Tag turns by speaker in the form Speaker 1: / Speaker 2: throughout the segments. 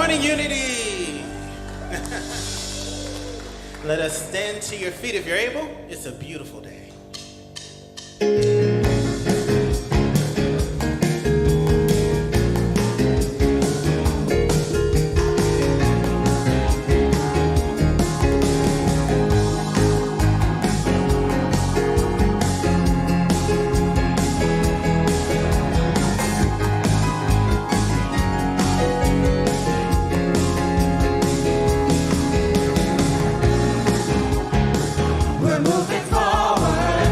Speaker 1: morning, Unity. Let us stand to your feet if you're able. It's a beautiful day.
Speaker 2: We're moving forward.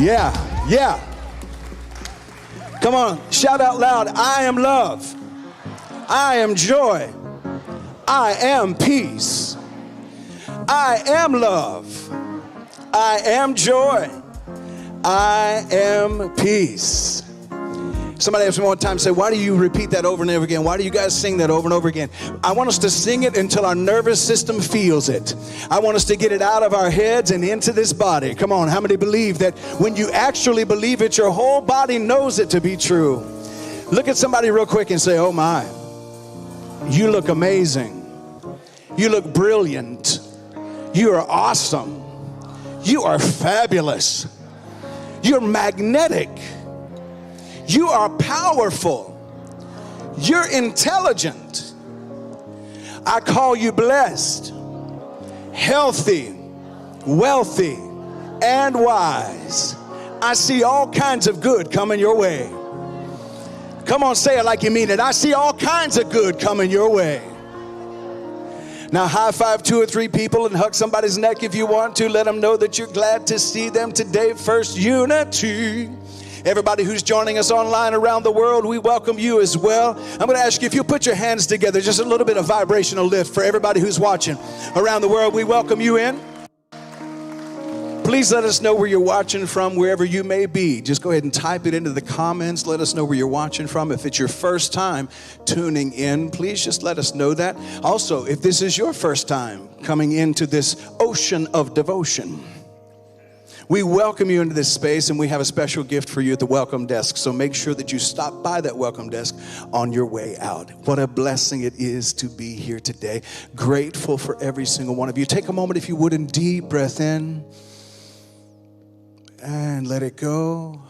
Speaker 2: Yeah. Come on, shout out loud. I am love. I am joy. I am peace. I am love. I am joy. I am peace. Somebody asked me one time, say, why do you repeat that over and over again? Why do you guys sing that over and over again? I want us to sing it until our nervous system feels it. I want us to get it out of our heads and into this body. Come on, how many believe that when you actually believe it, your whole body knows it to be true? Look at somebody real quick and say, oh my, you look amazing. You look brilliant. You are awesome. You are fabulous. You're magnetic. You are powerful. You're intelligent. I call you blessed, healthy, wealthy, and wise. I see all kinds of good coming your way. Come on, say it like you mean it. I see all kinds of good coming your way. Now high five 2 or 3 people and hug somebody's neck if you want to. Let them know that you're glad to see them today. First Unity. Everybody who's joining us online around the world, we welcome you as well. I'm going to ask you if you put your hands together, just a little bit of vibrational lift for everybody who's watching around the world. We welcome you in. Please let us know where you're watching from, wherever you may be. Just go ahead and type it into the comments. Let us know where you're watching from. If it's your first time tuning in, please just let us know that. Also, if this is your first time coming into this ocean of devotion, we welcome you into this space, and we have a special gift for you at the welcome desk. So make sure that you stop by that welcome desk on your way out. What a blessing it is to be here today. Grateful for every single one of you. Take a moment, if you would, and deep breath in and let it go.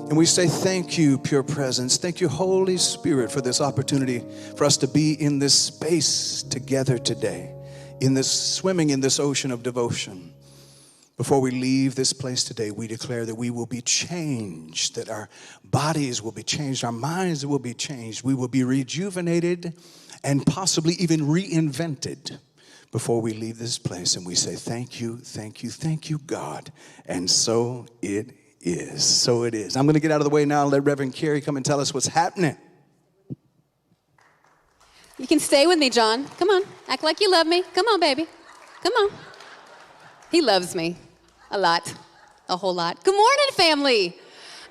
Speaker 2: And we say thank you, pure presence. Thank you, Holy Spirit, for this opportunity for us to be in this space together today. In this swimming in this ocean of devotion. Before we leave this place today, we declare that we will be changed, that our bodies will be changed, our minds will be changed, we will be rejuvenated and possibly even reinvented before we leave this place. And we say thank you, God. And so it is. So it is. I'm going to get out of the way now and let Reverend Kerri come and tell us what's happening.
Speaker 3: You can stay with me, Jon. Come on. Act like you love me. Come on, baby. Come on. He loves me. A lot. A whole lot. Good morning, family.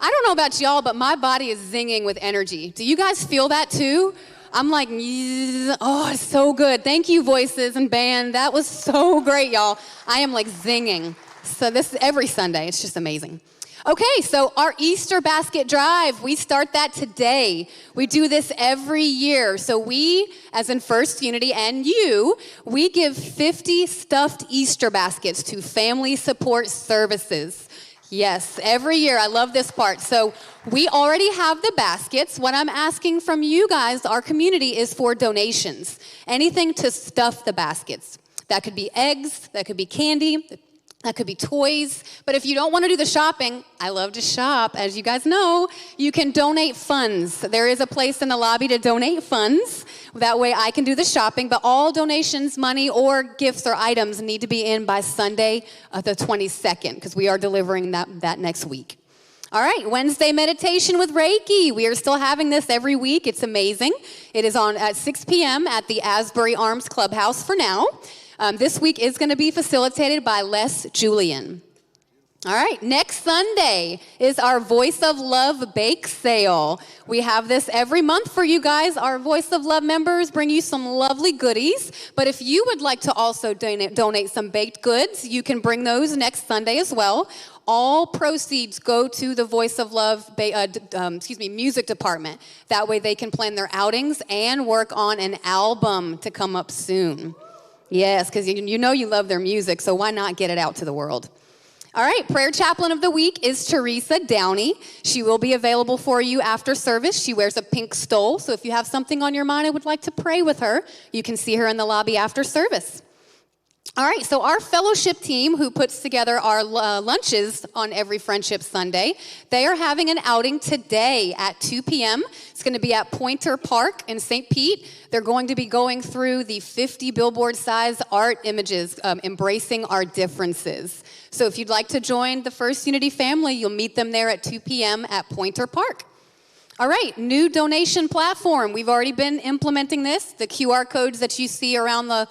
Speaker 3: I don't know about y'all, but my body is zinging with energy. Do you guys feel that too? I'm like, oh, it's so good. Thank you, voices and band. That was so great, y'all. I am like zinging. So this is every Sunday. It's just amazing. Okay, so our Easter basket drive, we start that today. We do this every year. So we, as in First Unity and you, we give 50 stuffed Easter baskets to family support services. Yes, every year. I love this part. So we already have the baskets. What I'm asking from you guys, our community, is for donations. Anything to stuff the baskets. That could be eggs, that could be candy, that could be toys. But if you don't want to do the shopping, I love to shop. As you guys know, you can donate funds. There is a place in the lobby to donate funds. That way I can do the shopping. But all donations, money, or gifts or items need to be in by Sunday, the 22nd, because we are delivering that next week. All right, Wednesday meditation with Reiki. We are still having this every week. It's amazing. It is on at 6 p.m. at the Asbury Arms Clubhouse for now. This week is going to be facilitated by Les Julian. All right, next Sunday is our Voice of Love bake sale. We have this every month for you guys. Our Voice of Love members bring you some lovely goodies. But if you would like to also donate some baked goods, you can bring those next Sunday as well. All proceeds go to the Voice of Love music department. That way they can plan their outings and work on an album to come up soon. Yes, because you know you love their music, so why not get it out to the world? All right, prayer chaplain of the week is Teresa Downey. She will be available for you after service. She wears a pink stole, so if you have something on your mind and would like to pray with her, you can see her in the lobby after service. All right, so our fellowship team who puts together our lunches on every Friendship Sunday, they are having an outing today at 2 p.m. It's going to be at Pointer Park in St. Pete. They're going to be going through the 50 billboard-size art images, embracing our differences. So if you'd like to join the First Unity family, you'll meet them there at 2 p.m. at Pointer Park. All right, new donation platform. We've already been implementing this. The QR codes that you see around the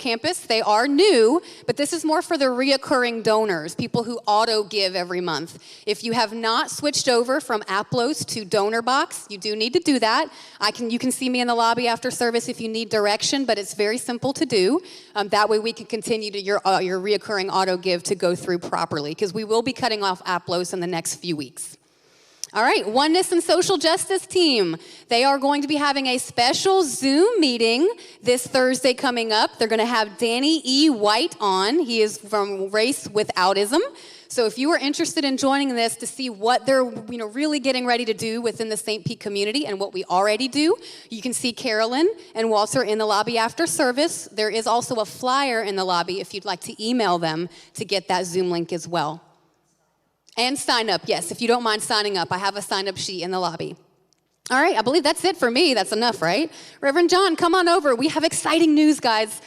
Speaker 3: campus, they are new, but this is more for the reoccurring donors, people who auto-give every month. If you have not switched over from Applos to DonorBox, you do need to do that. You can see me in the lobby after service if you need direction, but it's very simple to do. That way we can continue to your reoccurring auto-give to go through properly, because we will be cutting off Applos in the next few weeks. All right, Oneness and Social Justice team. They are going to be having a special Zoom meeting this Thursday coming up. They're going to have Danny E. White on. He is from Race Withoutism. So if you are interested in joining this to see what they're really getting ready to do within the St. Pete community and what we already do, you can see Carolyn and Walter in the lobby after service. There is also a flyer in the lobby if you'd like to email them to get that Zoom link as well. And sign up, yes, if you don't mind signing up. I have a sign-up sheet in the lobby. All right, I believe that's it for me. That's enough, right? Reverend John, come on over. We have exciting news, guys.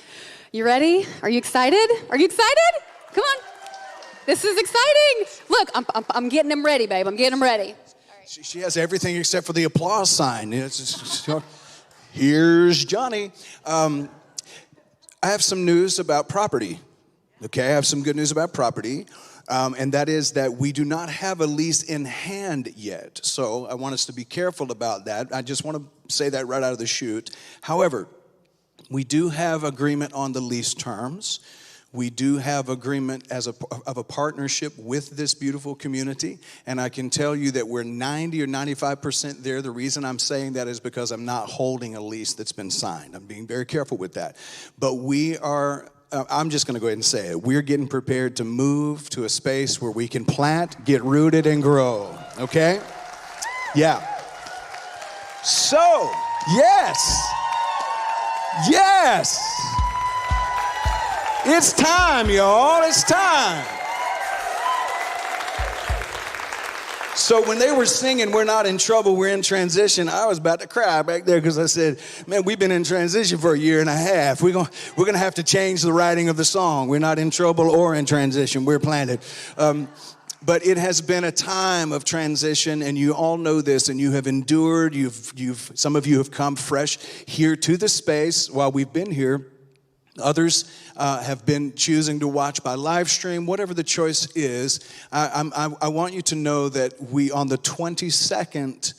Speaker 3: You ready? Are you excited? Are you excited? Come on. This is exciting. Look, I'm getting them ready, babe. I'm getting them ready.
Speaker 2: She has everything except for the applause sign. Here's Johnny. I have some news about property. Okay, I have some good news about property. And that is that we do not have a lease in hand yet. So I want us to be careful about that. I just want to say that right out of the chute. However, we do have agreement on the lease terms. We do have agreement of a partnership with this beautiful community. And I can tell you that we're 90 or 95% there. The reason I'm saying that is because I'm not holding a lease that's been signed. I'm being very careful with that. But we are... I'm just going to go ahead and say it. We're getting prepared to move to a space where we can plant, get rooted, and grow. Okay? Yeah. So, yes. Yes. It's time, y'all. It's time. So when they were singing, "We're not in trouble, we're in transition," I was about to cry back there because I said, man, we've been in transition for a year and a half. We're gonna have to change the writing of the song. We're not in trouble or in transition, we're planted. But it has been a time of transition, and you all know this, and you have endured. Some of you have come fresh here to the space while we've been here. Others have been choosing to watch by live stream. Whatever the choice is, I want you to know that on the 22nd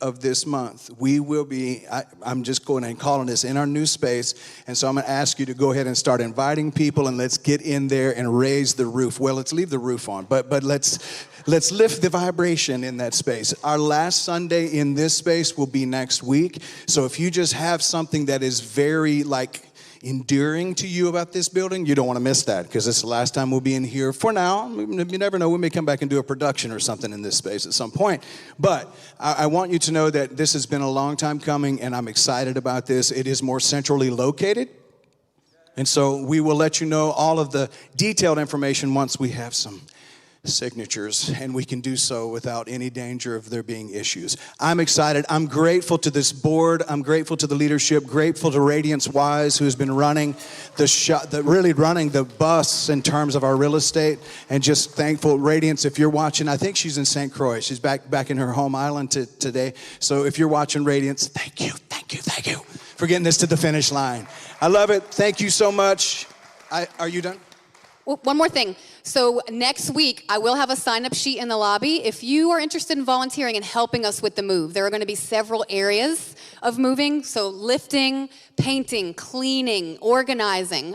Speaker 2: of this month, we will be, I'm just going and calling this in our new space, and so I'm going to ask you to go ahead and start inviting people, and let's get in there and raise the roof. Well, let's leave the roof on, but let's lift the vibration in that space. Our last Sunday in this space will be next week, so if you just have something that is very endearing to you about this building, you don't want to miss that, because it's the last time we'll be in here for now. You never know, we may come back and do a production or something in this space at some point. But I want you to know that this has been a long time coming, and I'm excited about this. It is more centrally located, and so we will let you know all of the detailed information once we have some signatures, and we can do so without any danger of there being issues. I'm excited. I'm grateful to this board. I'm grateful to the leadership. Grateful to Radiance Wise, who's been running really running the bus in terms of our real estate. And just thankful, Radiance, if you're watching, I think she's in St. Croix. She's back in her home island today. So if you're watching, Radiance, thank you for getting this to the finish line. I love it. Thank you so much. Are you done?
Speaker 3: Well, one more thing. So next week, I will have a sign-up sheet in the lobby. If you are interested in volunteering and helping us with the move, there are going to be several areas of moving. So lifting, painting, cleaning, organizing.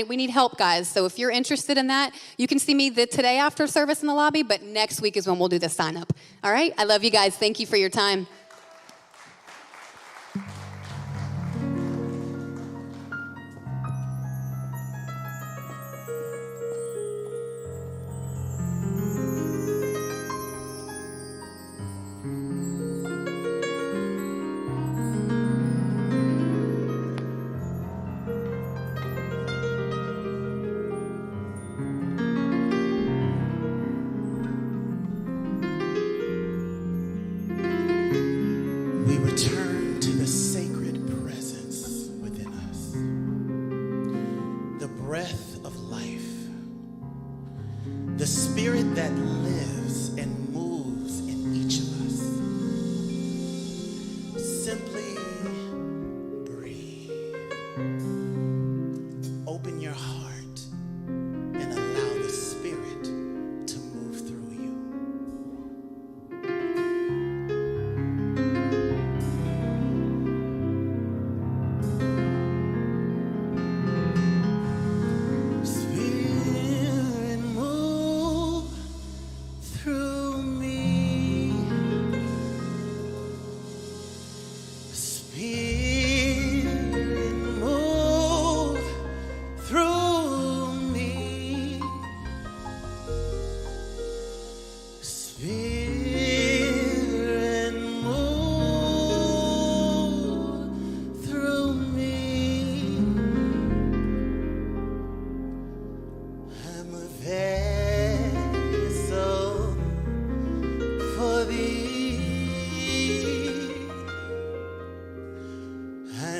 Speaker 3: We need help, guys. So if you're interested in that, you can see me today after service in the lobby, but next week is when we'll do the sign-up. All right? I love you guys. Thank you for your time.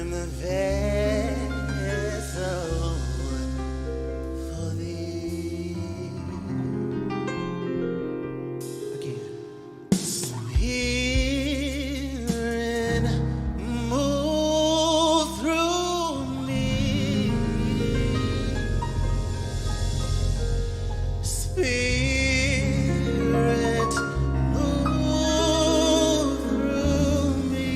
Speaker 1: am the vessel for thee. Again. Spirit, move through me. Spirit, move through me.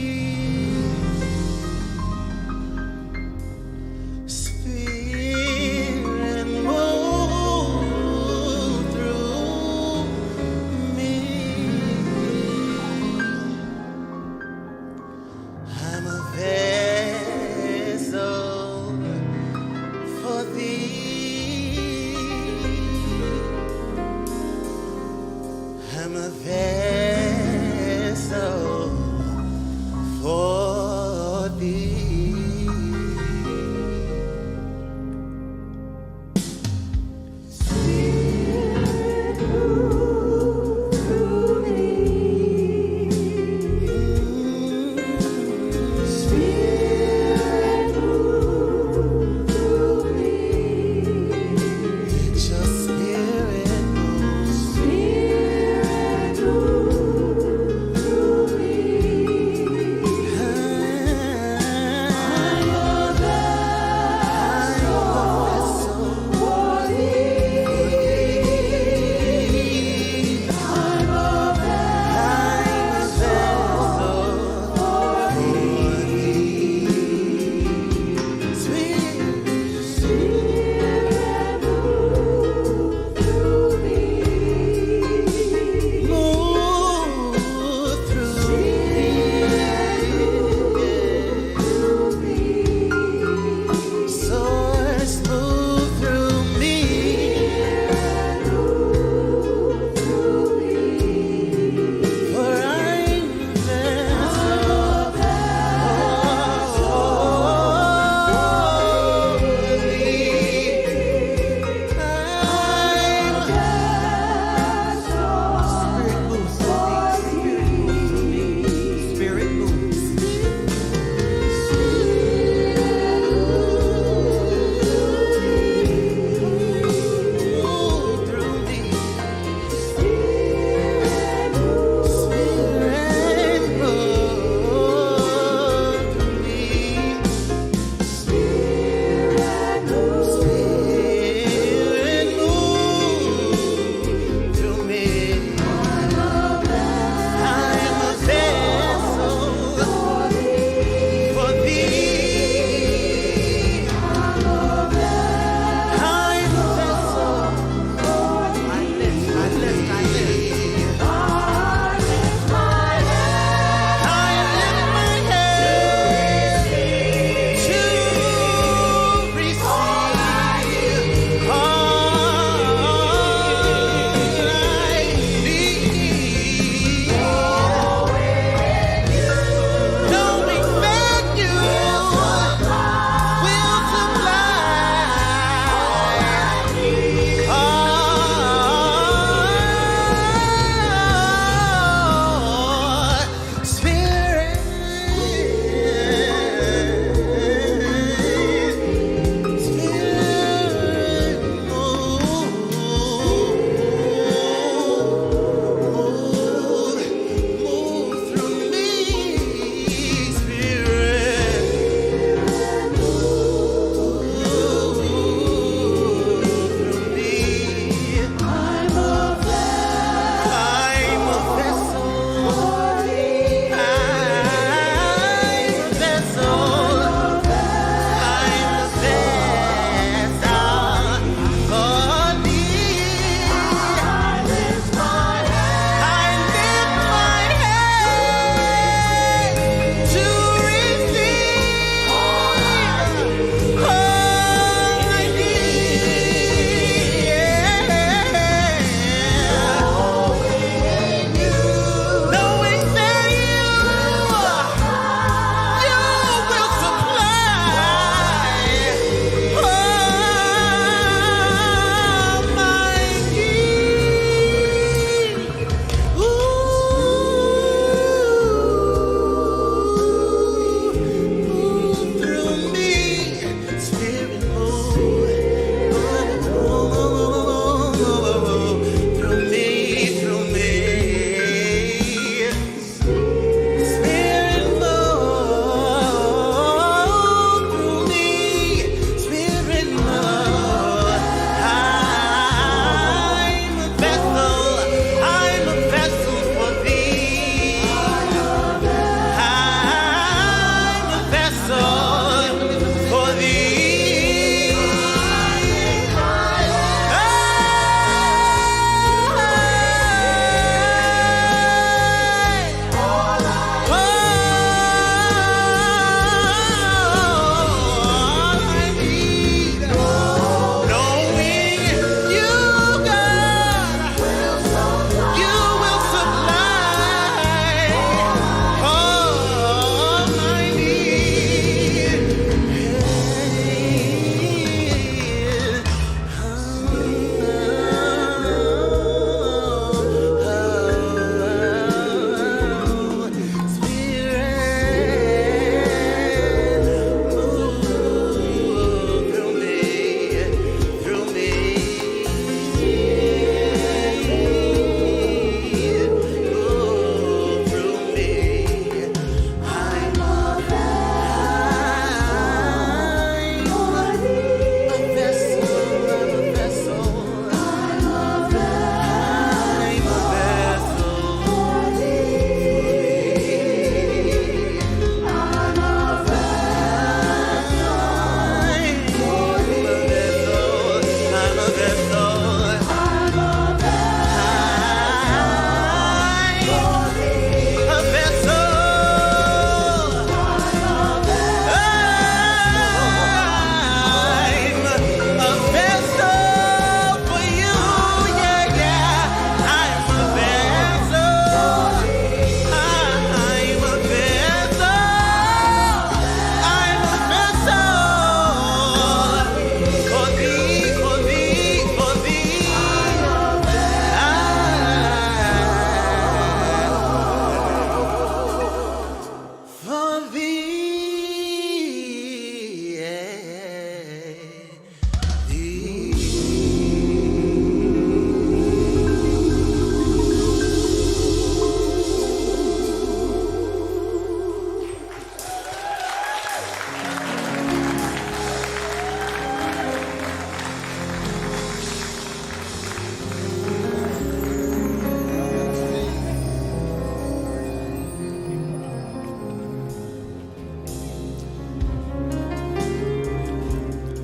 Speaker 1: vessel for thee.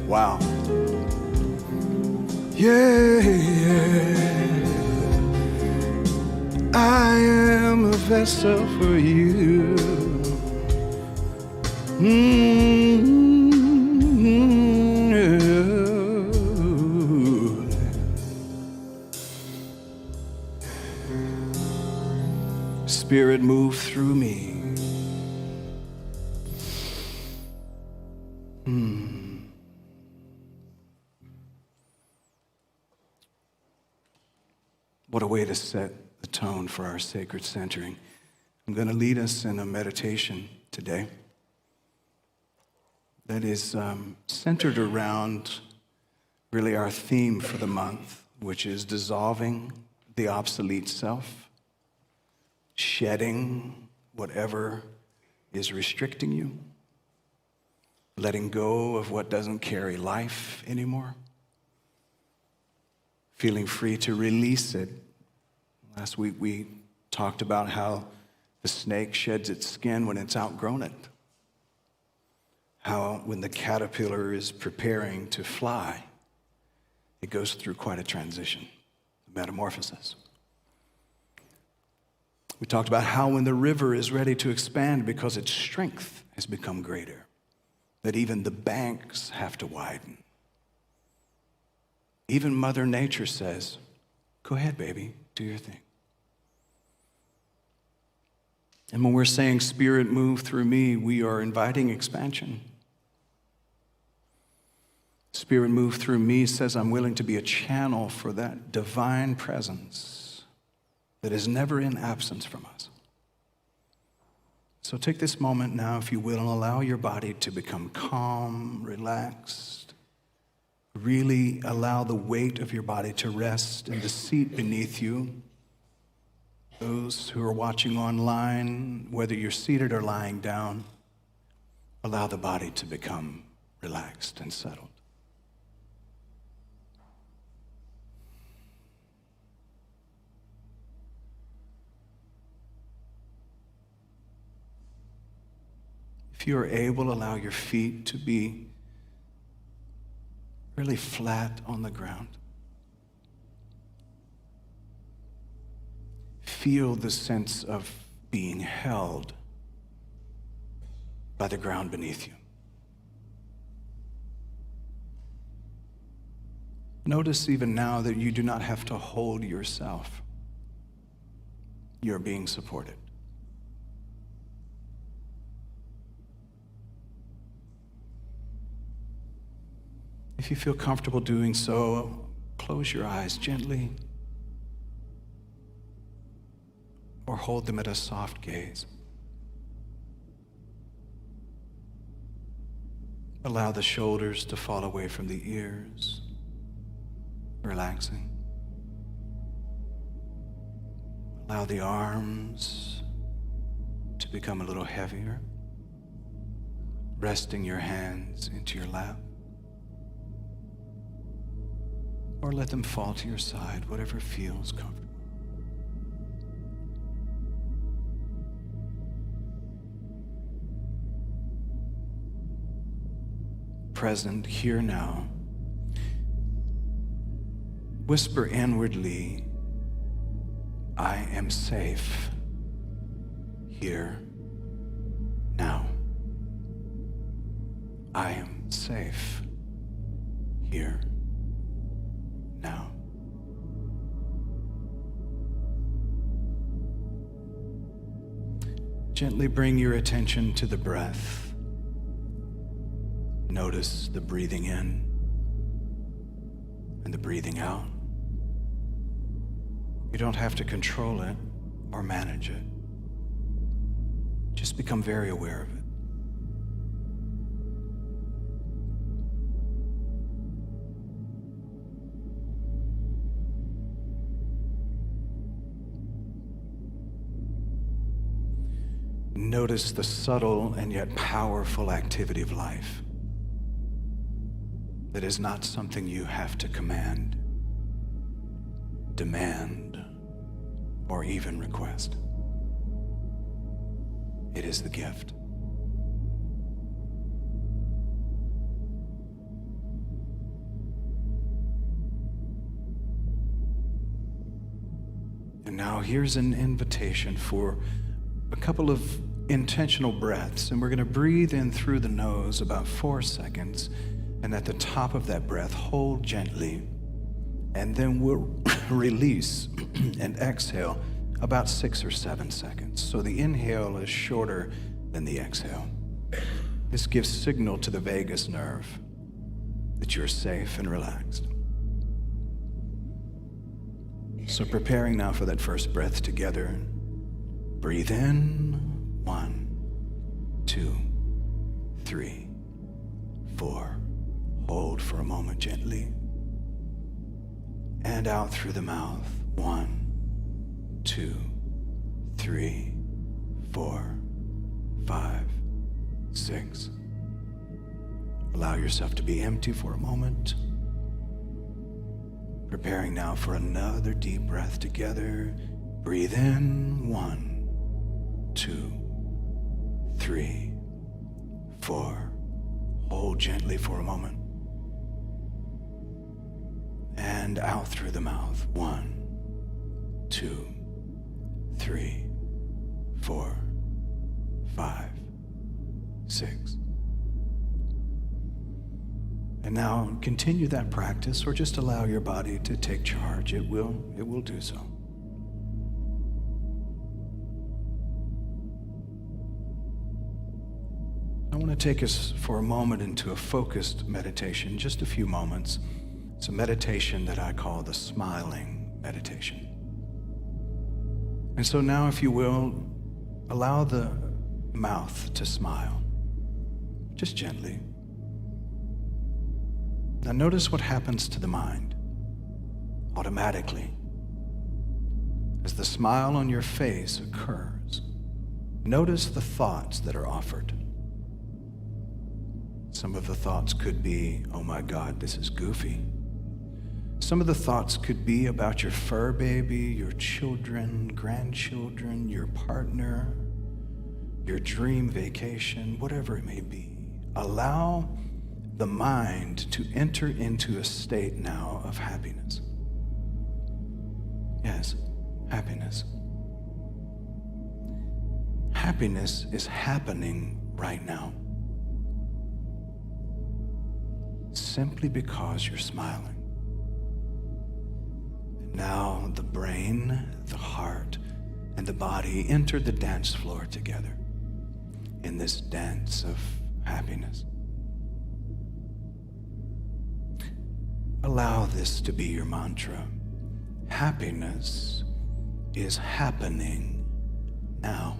Speaker 2: Wow. Yeah, I am a vessel for you. Spirit, move through me. What a way to set the tone for our sacred centering. I'm going to lead us in a meditation today that is centered around really our theme for the month, which is dissolving the obsolete self, shedding whatever is restricting you, letting go of what doesn't carry life anymore, feeling free to release it. Last week we talked about how the snake sheds its skin when it's outgrown it. How when the caterpillar is preparing to fly, it goes through quite a transition, a metamorphosis. We talked about how when the river is ready to expand because its strength has become greater, that even the banks have to widen. Even Mother Nature says, go ahead, baby, do your thing. And when we're saying, Spirit, move through me, we are inviting expansion. Spirit, move through me says, I'm willing to be a channel for that divine presence that is never in absence from us. So take this moment now, if you will, and allow your body to become calm, relaxed. Really allow the weight of your body to rest in the seat beneath you. Those who are watching online, whether you're seated or lying down, allow the body to become relaxed and settled. If If you are able, allow your feet to be really flat on the ground. Feel the sense of being held by the ground beneath you. Notice even now that you do not have to hold yourself. You're being supported. If you feel comfortable doing so, close your eyes gently or hold them at a soft gaze. Allow the shoulders to fall away from the ears, relaxing. Allow the arms to become a little heavier, resting your hands into your lap. Or let them fall to your side, whatever feels comfortable. Present here now. Whisper inwardly, I am safe here now. I am safe here now. Gently bring your attention to the breath. Notice the breathing in and the breathing out. You don't have to control it or manage it. Just become very aware of it. Notice the subtle and yet powerful activity of life. That is not something you have to command, demand, or even request. It is the gift. And now here's an invitation for a couple of intentional breaths, and we're going to breathe in through the nose about 4 seconds, and at the top of that breath, hold gently, and then we'll release and exhale about 6 or 7 seconds. So the inhale is shorter than the exhale. This gives signal to the vagus nerve that you're safe and relaxed. So preparing now for that first breath together. Breathe in. 1, 2, 3, 4. Hold for a moment gently. And out through the mouth. 1, 2, 3, 4, 5, 6. Allow yourself to be empty for a moment. Preparing now for another deep breath together. Breathe in. 1, 2, 3, 4. Hold gently for a moment. And out through the mouth. 1, 2, 3, 4, 5, 6. And now continue that practice, or just allow your body to take charge. It will do so. I want to take us for a moment into a focused meditation, just a few moments. It's a meditation that I call the smiling meditation. And so now, if you will, allow the mouth to smile, just gently. Now notice what happens to the mind automatically as the smile on your face occurs. Notice the thoughts that are offered. Some of the thoughts could be, oh my God, this is goofy. Some of the thoughts could be about your fur baby, your children, grandchildren, your partner, your dream vacation, whatever it may be. Allow the mind to enter into a state now of happiness. Yes, happiness. Happiness is happening right now. Simply because you're smiling. And now the brain, the heart, and the body enter the dance floor together in this dance of happiness. Allow this to be your mantra. Happiness is happening now.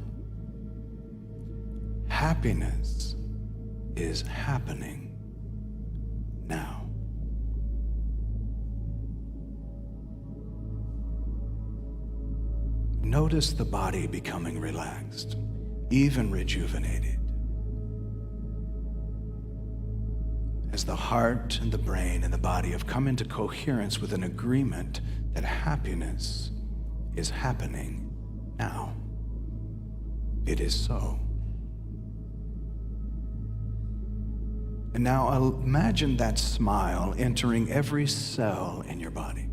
Speaker 2: Happiness is happening now. Notice the body becoming relaxed, even rejuvenated. As the heart and the brain and the body have come into coherence with an agreement that happiness is happening now. It is so. And now imagine that smile entering every cell in your body.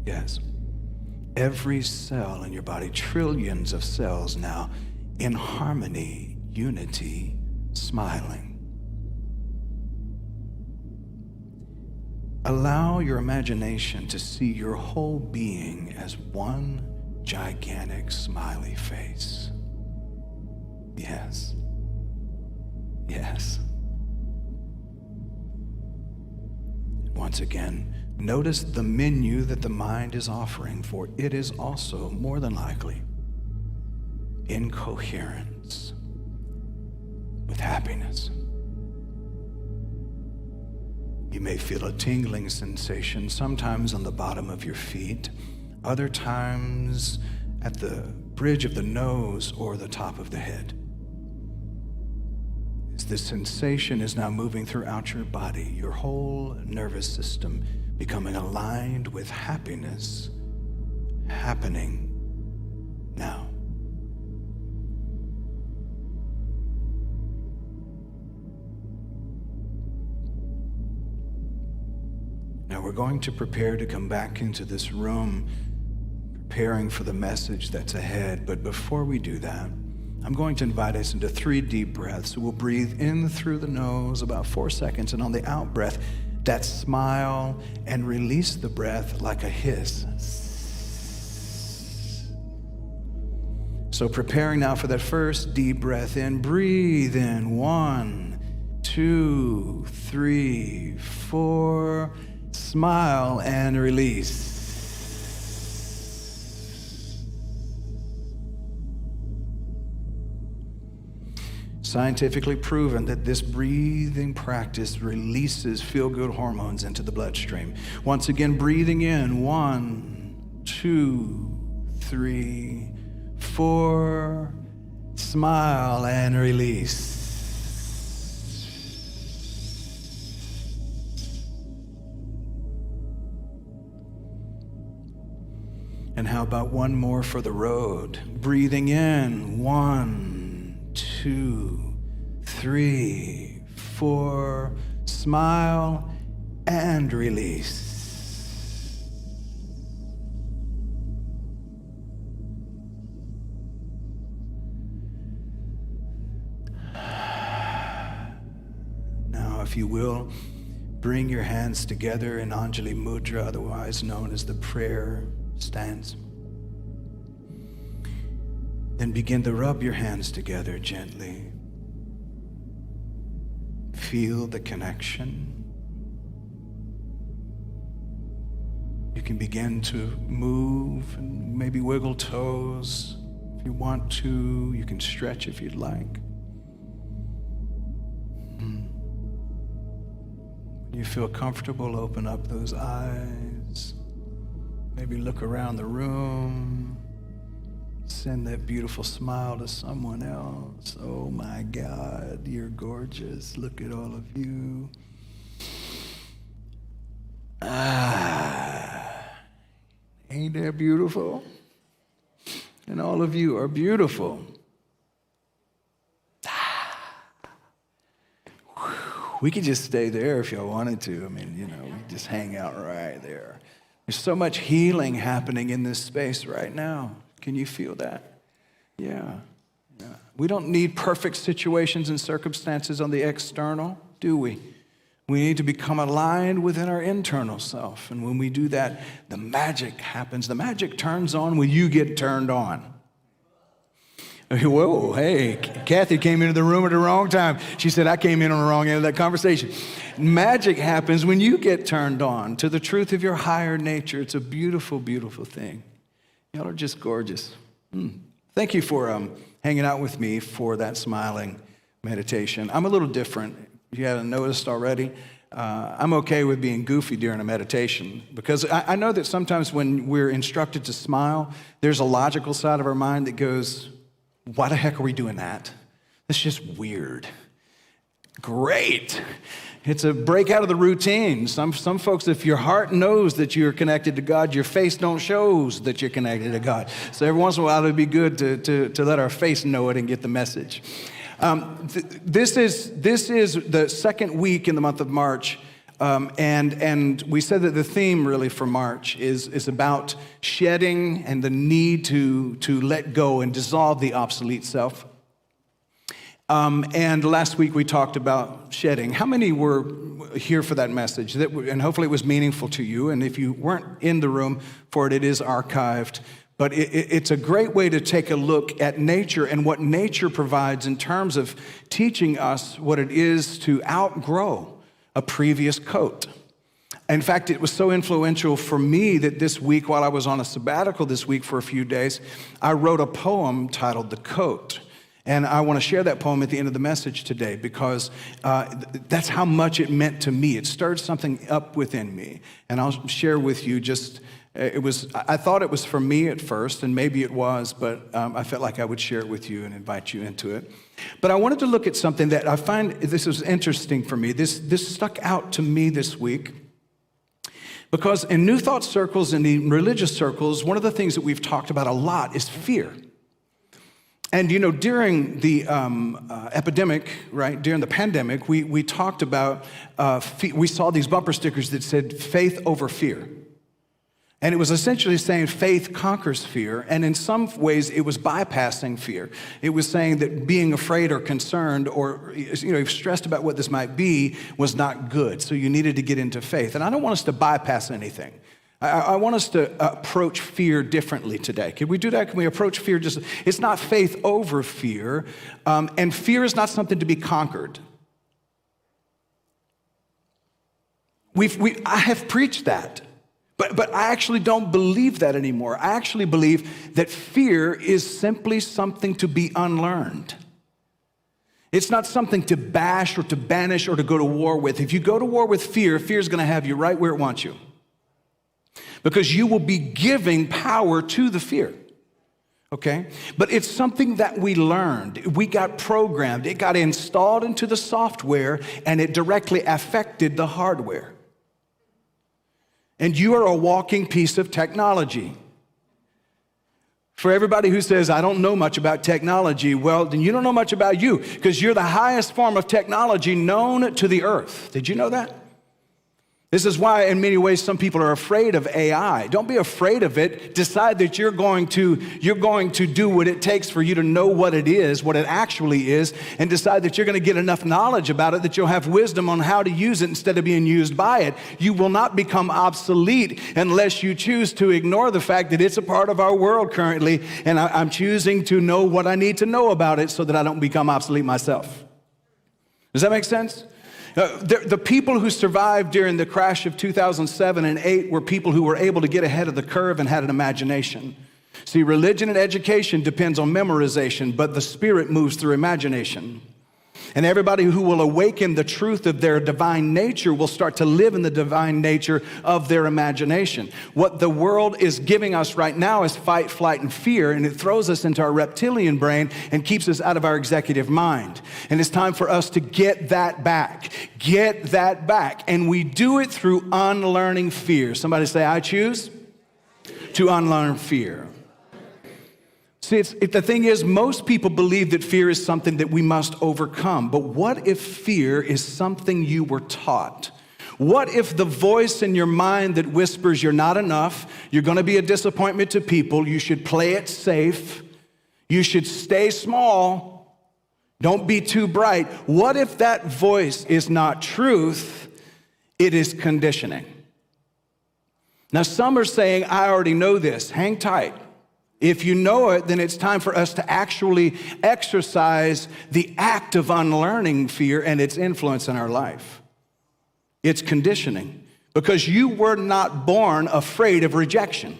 Speaker 2: Yes, every cell in your body, trillions of cells now in harmony, unity, smiling. Allow your imagination to see your whole being as one gigantic smiley face. Yes. Yes. Once again, notice the menu that the mind is offering, for it is also more than likely in coherence with happiness. You may feel a tingling sensation, sometimes on the bottom of your feet, other times at the bridge of the nose or the top of the head. As this sensation is now moving throughout your body, your whole nervous system becoming aligned with happiness happening now. Now we're going to prepare to come back into this room, preparing for the message that's ahead. But before we do that, I'm going to invite us into 3 deep breaths. We'll breathe in through the nose about 4 seconds, and on the out breath, that smile, and release the breath like a hiss. So preparing now for that first deep breath in. Breathe in. 1, 2, 3, 4. Smile and release. Scientifically proven that this breathing practice releases feel-good hormones into the bloodstream. Once again, breathing in. 1, 2, 3, 4. Smile and release. And how about one more for the road? Breathing in. 1, 2, 3, 4. Smile and release. Now, if you will, bring your hands together in Anjali Mudra, otherwise known as the prayer stance. Then begin to rub your hands together gently. Feel the connection. You can begin to move and maybe wiggle toes. If you want to, you can stretch if you'd like. When you feel comfortable, open up those eyes. Maybe look around the room. Send that beautiful smile to someone else. Oh my God, you're gorgeous. Look at all of you. Ain't that beautiful? And all of you are beautiful. We could just stay there if y'all wanted to. I mean, we just hang out right there. There's so much healing happening in this space right now. Can you feel that? Yeah. We don't need perfect situations and circumstances on the external, do we? We need to become aligned within our internal self. And when we do that, the magic happens. The magic turns on when you get turned on. Whoa, hey, Kathy came into the room at the wrong time. She said, I came in on the wrong end of that conversation. Magic happens when you get turned on to the truth of your higher nature. It's a beautiful, beautiful thing. Y'all are just gorgeous. Thank you for hanging out with me for that smiling meditation. I'm a little different. You haven't noticed already. I'm okay with being goofy during a meditation because I know that sometimes when we're instructed to smile, there's a logical side of our mind that goes, why the heck are we doing that? That's just weird. Great. It's a break out of the routine. Some folks, if your heart knows that you're connected to God, your face don't shows that you're connected to God. So every once in a while, it'd be good to let our face know it and get the message. This is the second week in the month of March, and we said that the theme really for March is about shedding and the need to let go and dissolve the obsolete self. And last week we talked about shedding. How many were here for that message? And hopefully it was meaningful to you. And if you weren't in the room for it, it is archived. But it's a great way to take a look at nature and what nature provides in terms of teaching us what it is to outgrow a previous coat. In fact, it was so influential for me that this week, while I was on a sabbatical this week for a few days, I wrote a poem titled The Coat. And I want to share that poem at the end of the message today because that's how much it meant to me. It stirred something up within me. And I'll share with you I thought it was for me at first, and maybe it was, but I felt like I would share it with you and invite you into it. But I wanted to look at something that I find this was interesting for me. This stuck out to me this week. Because in New Thought circles and in religious circles, one of the things that we've talked about a lot is fear. And during the epidemic, right, during the pandemic, we talked about, we saw these bumper stickers that said faith over fear. And it was essentially saying faith conquers fear. And in some ways, it was bypassing fear. It was saying that being afraid or concerned or stressed about what this might be was not good. So you needed to get into faith. And I don't want us to bypass anything. I want us to approach fear differently today. Can we do that? Can we approach fear it's not faith over fear. And fear is not something to be conquered. I have preached that. But I actually don't believe that anymore. I actually believe that fear is simply something to be unlearned. It's not something to bash or to banish or to go to war with. If you go to war with fear, fear is going to have you right where it wants you. Because you will be giving power to the fear. Okay? But it's something that we learned. We got programmed. It got installed into the software and it directly affected the hardware. And you are a walking piece of technology. For everybody who says, I don't know much about technology, well, then you don't know much about you because you're the highest form of technology known to the earth. Did you know that? This is why, in many ways, some people are afraid of AI. Don't be afraid of it. Decide that you're going to do what it takes for you to know what it is, what it actually is, and decide that you're going to get enough knowledge about it that you'll have wisdom on how to use it instead of being used by it. You will not become obsolete unless you choose to ignore the fact that it's a part of our world currently, and I'm choosing to know what I need to know about it so that I don't become obsolete myself. Does that make sense? The people who survived during the crash of 2007 and 2008 were people who were able to get ahead of the curve and had an imagination. See, religion and education depends on memorization, but the spirit moves through imagination. And everybody who will awaken the truth of their divine nature will start to live in the divine nature of their imagination. What the world is giving us right now is fight, flight, and fear, and it throws us into our reptilian brain and keeps us out of our executive mind. And it's time for us to get that back. Get that back. And we do it through unlearning fear. Somebody say, I choose to unlearn fear. See, the thing is, most people believe that fear is something that we must overcome. But what if fear is something you were taught? What if the voice in your mind that whispers you're not enough, you're going to be a disappointment to people, you should play it safe, you should stay small, don't be too bright. What if that voice is not truth, it is conditioning? Now, some are saying, I already know this. Hang tight. If you know it, then it's time for us to actually exercise the act of unlearning fear and its influence in our life. It's conditioning, because you were not born afraid of rejection.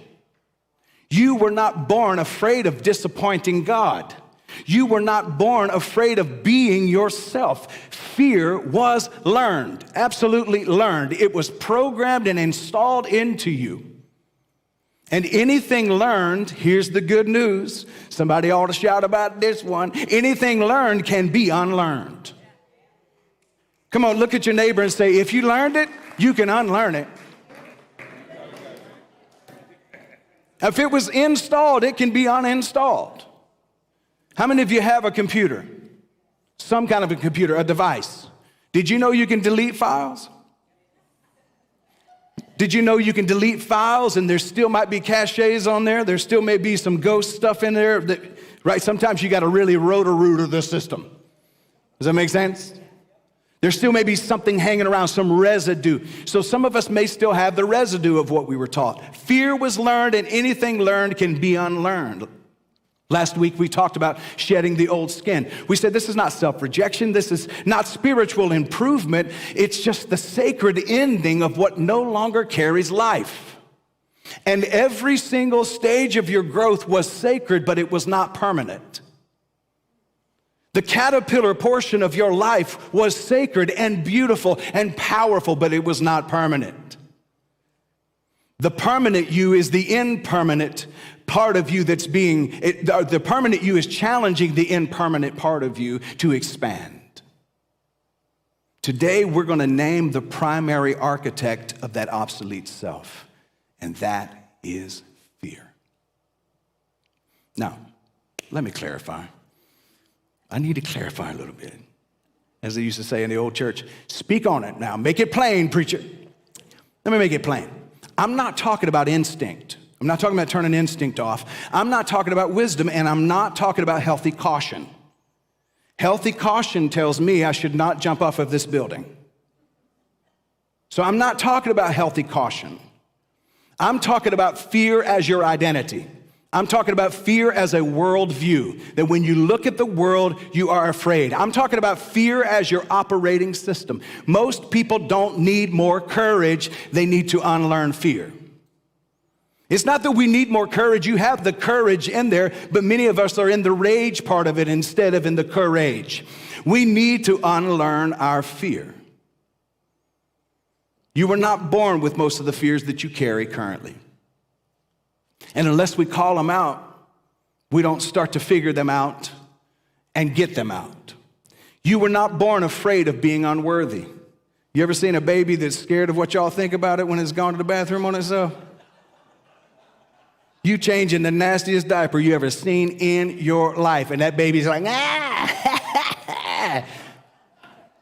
Speaker 2: You were not born afraid of disappointing God. You were not born afraid of being yourself. Fear was learned, absolutely learned. It was programmed and installed into you. And anything learned, here's the good news. Somebody ought to shout about this one. Anything learned can be unlearned. Come on, look at your neighbor and say, if you learned it, you can unlearn it. If it was installed, it can be uninstalled. How many of you have a computer? Some kind of a computer, a device. Did you know you can delete files? Did you know you can delete files and there still might be caches on there? There still may be some ghost stuff in there, right? Sometimes you got to really roto-rooter the system. Does that make sense? There still may be something hanging around, some residue. So some of us may still have the residue of what we were taught. Fear was learned, and anything learned can be unlearned. Last week, we talked about shedding the old skin. We said this is not self-rejection. This is not spiritual improvement. It's just the sacred ending of what no longer carries life. And every single stage of your growth was sacred, but it was not permanent. The caterpillar portion of your life was sacred and beautiful and powerful, but it was not permanent. The permanent you is the impermanent part of you that's the permanent you is challenging the impermanent part of you to expand. Today, we're going to name the primary architect of that obsolete self, and that is fear. Now, let me clarify. I need to clarify a little bit. As they used to say in the old church, speak on it now. Make it plain, preacher. Let me make it plain. I'm not talking about instinct. I'm not talking about turning instinct off. I'm not talking about wisdom, and I'm not talking about healthy caution. Healthy caution tells me I should not jump off of this building. So I'm not talking about healthy caution. I'm talking about fear as your identity. I'm talking about fear as a worldview, that when you look at the world, you are afraid. I'm talking about fear as your operating system. Most people don't need more courage. They need to unlearn fear. It's not that we need more courage. You have the courage in there, but many of us are in the rage part of it instead of in the courage. We need to unlearn our fear. You were not born with most of the fears that you carry currently. And unless we call them out, we don't start to figure them out and get them out. You were not born afraid of being unworthy. You ever seen a baby that's scared of what y'all think about it when it's gone to the bathroom on itself? You changing the nastiest diaper you ever seen in your life, and that baby's like, ah.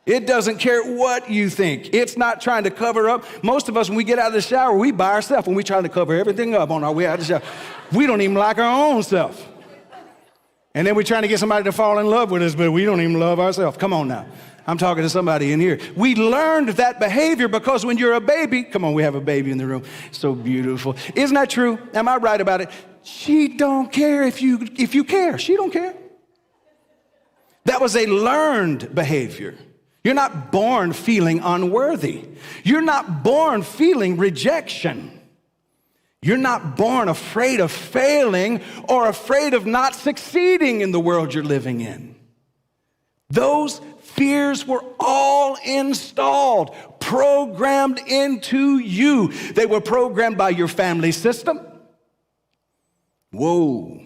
Speaker 2: It doesn't care what you think. It's not trying to cover up. Most of us, when we get out of the shower, we by ourselves, when we try to cover everything up on our way out of the shower. We don't even like our own self. And then we're trying to get somebody to fall in love with us, but we don't even love ourselves. Come on now. I'm talking to somebody in here. We learned that behavior because when you're a baby, come on, we have a baby in the room. So beautiful. Isn't that true? Am I right about it? She don't care if you care. She don't care. That was a learned behavior. You're not born feeling unworthy. You're not born feeling rejection. You're not born afraid of failing or afraid of not succeeding in the world you're living in. Those fears were all installed, programmed into you. They were programmed by your family system. Whoa.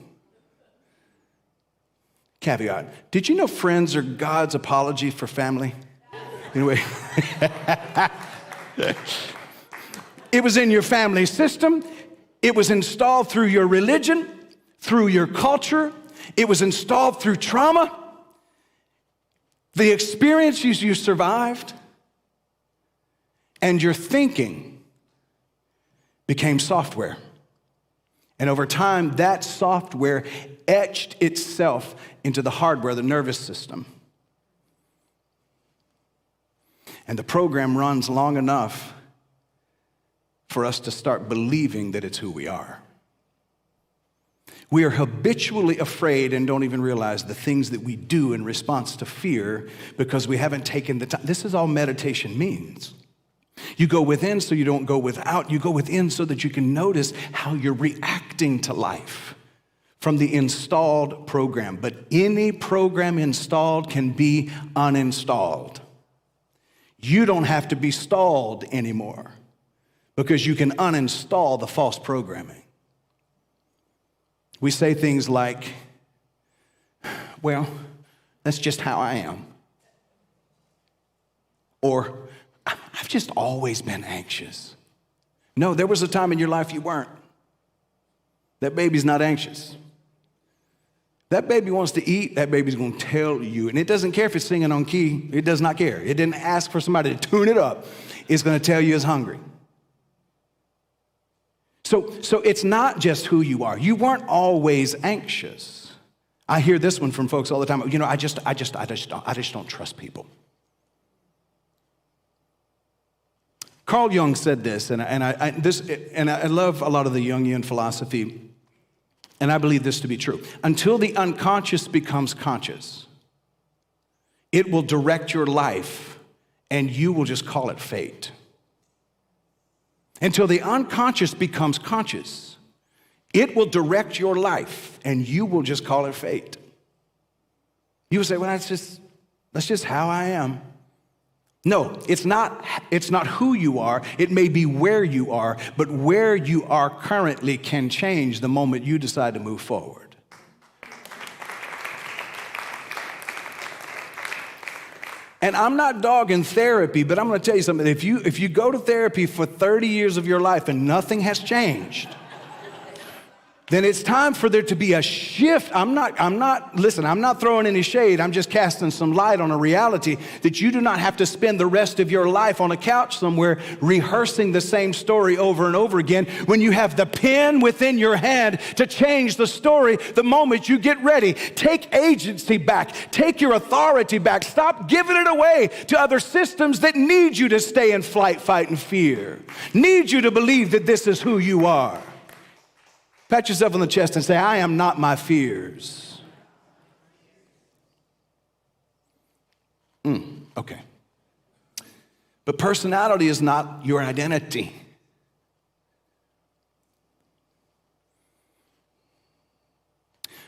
Speaker 2: Caveat. Did you know friends are God's apology for family? Anyway. It was in your family system. It was installed through your religion. through your culture. It was installed through trauma, the experiences you survived, and your thinking became software. And over time, that software etched itself into the hardware, the nervous system. And the program runs long enough for us to start believing that it's who we are. We are habitually afraid and don't even realize the things that we do in response to fear because we haven't taken the time. This is all meditation means. You go within so you don't go without. You go within so that you can notice how you're reacting to life from the installed program. But any program installed can be uninstalled. You don't have to be stalled anymore because you can uninstall the false programming. We say things like, well, that's just how I am. Or, I've just always been anxious. No, there was a time in your life you weren't. That baby's not anxious. That baby wants to eat, that baby's gonna tell you. And it doesn't care if it's singing on key, it does not care. It didn't ask for somebody to tune it up. It's gonna tell you it's hungry. So it's not just who you are. You weren't always anxious. I hear this one from folks all the time. You know, I just don't trust people. Carl Jung said this, and I love a lot of the Jungian philosophy, and I believe this to be true. Until the unconscious becomes conscious, it will direct your life, and you will just call it fate. Until the unconscious becomes conscious, it will direct your life, and you will just call it fate. You will say, well, that's just how I am. No, it's not who you are. It may be where you are, but where you are currently can change the moment you decide to move forward. And I'm not dogging therapy, but I'm going to tell you something. If you go to therapy for 30 years of your life and nothing has changed, then it's time for there to be a shift. I'm not throwing any shade. I'm just casting some light on a reality that you do not have to spend the rest of your life on a couch somewhere rehearsing the same story over and over again when you have the pen within your hand to change the story the moment you get ready. Take agency back. Take your authority back. Stop giving it away to other systems that need you to stay in flight, fight, and fear. Need you to believe that this is who you are. Pat yourself on the chest and say, I am not my fears. Okay. But personality is not your identity.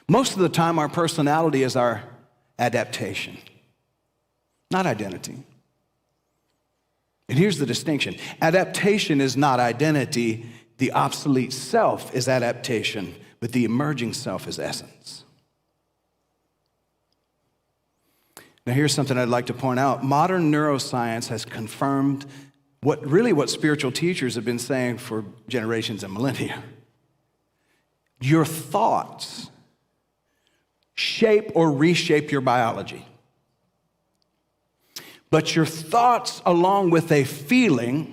Speaker 2: Most of the time, our personality is our adaptation, not identity. And here's the distinction. Adaptation is not identity. The obsolete self is adaptation, but the emerging self is essence. Now here's something I'd like to point out. Modern neuroscience has confirmed what spiritual teachers have been saying for generations and millennia. Your thoughts shape or reshape your biology. But your thoughts, along with a feeling,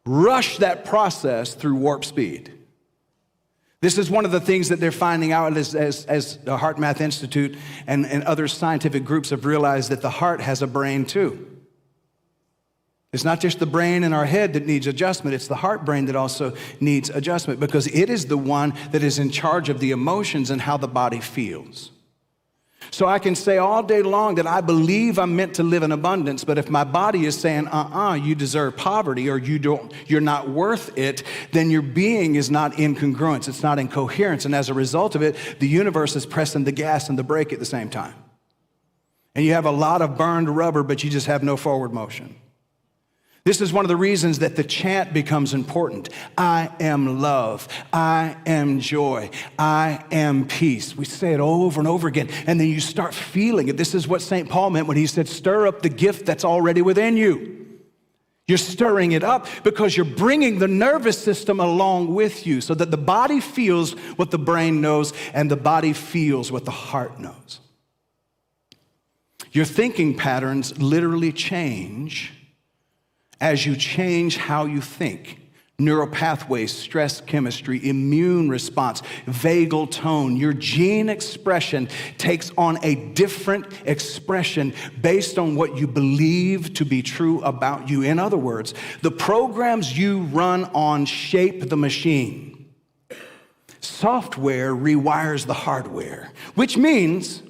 Speaker 2: rush that process through warp speed. This is one of the things that they're finding out as the Heart Math Institute and other scientific groups have realized that the heart has a brain too. It's not just the brain in our head that needs adjustment, it's the heart brain that also needs adjustment because it is the one that is in charge of the emotions and how the body feels. So I can say all day long that I believe I'm meant to live in abundance, but if my body is saying, you deserve poverty or you're not worth it, then your being is not in congruence, it's not in coherence. And as a result of it, the universe is pressing the gas and the brake at the same time. And you have a lot of burned rubber, but you just have no forward motion. This is one of the reasons that the chant becomes important. I am love. I am joy. I am peace. We say it over and over again, and then you start feeling it. This is what St. Paul meant when he said, stir up the gift that's already within you. You're stirring it up because you're bringing the nervous system along with you so that the body feels what the brain knows and the body feels what the heart knows. Your thinking patterns literally change as you change how you think. Neural pathways, stress chemistry, immune response, vagal tone. Your gene expression takes on a different expression based on what you believe to be true about you. In other words, the programs you run on shape the machine. Software rewires the hardware, which means